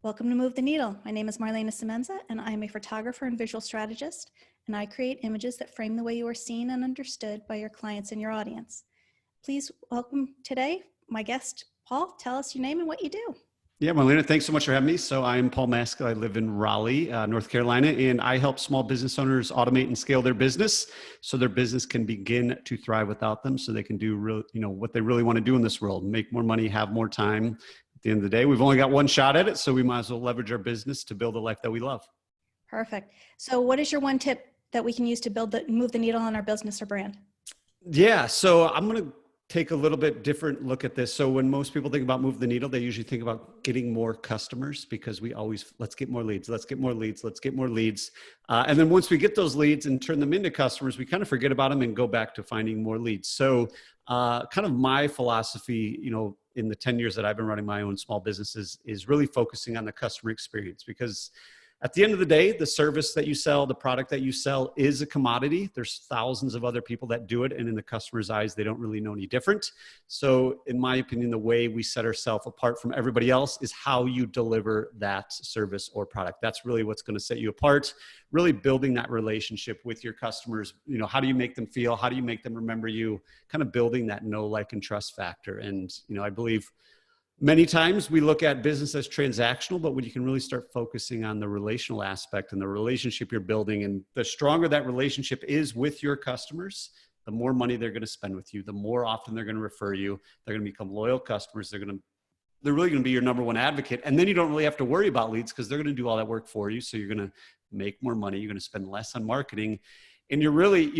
Welcome to Move the Needle. My name is Marlana, and I'm a photographer and visual strategist, and I create images that frame the way you are seen and understood by your clients and your audience. Please welcome today my guest, Paul. Tell us your name and what you do. Yeah, Marlana, thanks so much for having me. So I'm Paul Maskill. I live in Raleigh, North Carolina, and I help small business owners automate and scale their business so their business can begin to thrive without them, so they can do what they really want to do in this world, make more money, have more time. At the end of the day, we've only got one shot at it, so we might as well leverage our business to build a life that we love. Perfect. So what is your one tip that we can use to move the needle on our business or brand? Yeah, so I'm going to take a little bit different look at this. So when most people think about move the needle, they usually think about getting more customers, because we always, let's get more leads, let's get more leads, let's get more leads. And then once we get those leads and turn them into customers, we kind of forget about them and go back to finding more leads. So kind of my philosophy, in the 10 years that I've been running my own small businesses, is really focusing on the customer experience, because at the end of the day, the service that you sell, the product that you sell is a commodity. There's thousands of other people that do it, and in the customer's eyes, they don't really know any different. So in my opinion, the way we set ourselves apart from everybody else is how you deliver that service or product. That's really what's going to set you apart, really building that relationship with your customers. How do you make them feel? How do you make them remember you? Kind of building that know, like, and trust factor. And, I believe many times we look at business as transactional, but when you can really start focusing on the relational aspect and the relationship you're building, and the stronger that relationship is with your customers, the more money they're going to spend with you, the more often they're going to refer you, they're going to become loyal customers. They're really going to be your number one advocate. And then you don't really have to worry about leads, because they're going to do all that work for you. So you're going to make more money. You're going to spend less on marketing. And you're really,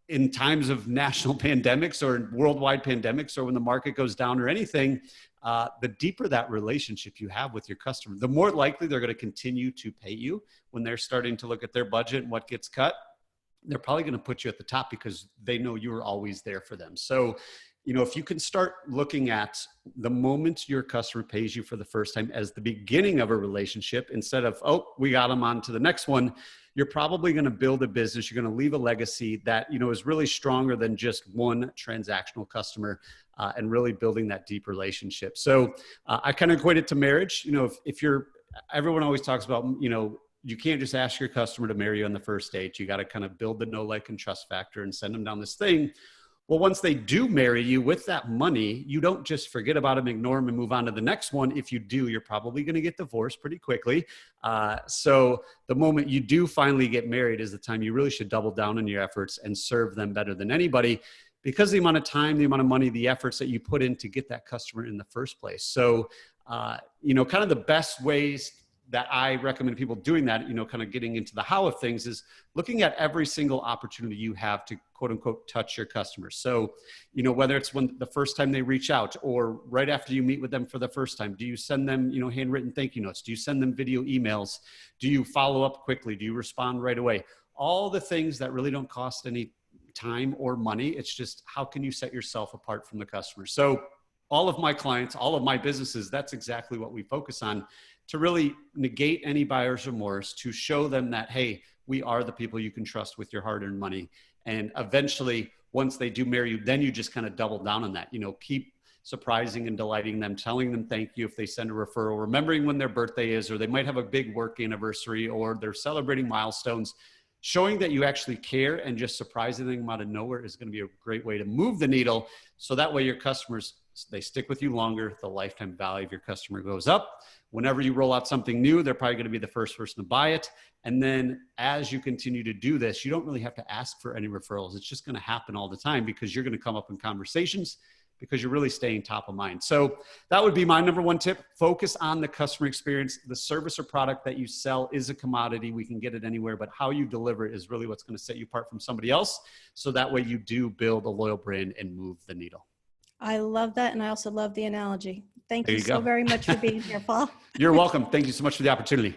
in times of national pandemics or worldwide pandemics, or when the market goes down or anything, the deeper that relationship you have with your customer, the more likely they're going to continue to pay you. When they're starting to look at their budget and what gets cut, they're probably going to put you at the top, because they know you are always there for them. So, if you can start looking at the moment your customer pays you for the first time as the beginning of a relationship, instead of, oh, we got them on to the next one, you're probably going to build a business. You're going to leave a legacy that, is really stronger than just one transactional customer, and really building that deep relationship. So I kind of equate it to marriage. Everyone always talks about, you can't just ask your customer to marry you on the first date. You got to kind of build the know, like, and trust factor and send them down this thing. Well, once they do marry you with that money, you don't just forget about them, ignore them, and move on to the next one. If you do, you're probably going to get divorced pretty quickly. So the moment you do finally get married is the time you really should double down on your efforts and serve them better than anybody, because the amount of time, the amount of money, the efforts that you put in to get that customer in the first place. So, kind of the best ways that I recommend people doing that, kind of getting into the how of things, is looking at every single opportunity you have to, quote unquote, touch your customers. So, whether it's when the first time they reach out, or right after you meet with them for the first time, do you send them, handwritten thank you notes? Do you send them video emails? Do you follow up quickly? Do you respond right away? All the things that really don't cost any time or money. It's just, how can you set yourself apart from the customer? So all of my clients, all of my businesses, that's exactly what we focus on, to really negate any buyer's remorse, to show them that, hey, we are the people you can trust with your hard-earned money. And eventually, once they do marry you, then you just kind of double down on that. Keep surprising and delighting them, telling them thank you if they send a referral, remembering when their birthday is, or they might have a big work anniversary, or they're celebrating milestones. Showing that you actually care and just surprising them out of nowhere is going to be a great way to move the needle. So that way your customers, they stick with you longer. The lifetime value of your customer goes up. Whenever you roll out something new, they're probably going to be the first person to buy it. And then as you continue to do this, you don't really have to ask for any referrals. It's just going to happen all the time, because you're going to come up in conversations, because you're really staying top of mind. So that would be my number one tip. Focus on the customer experience. The service or product that you sell is a commodity. We can get it anywhere, but how you deliver it is really what's going to set you apart from somebody else. So that way you do build a loyal brand and move the needle. I love that. And I also love the analogy. Thank you so go. very much for being here, Paul. You're welcome. Thank you so much for the opportunity.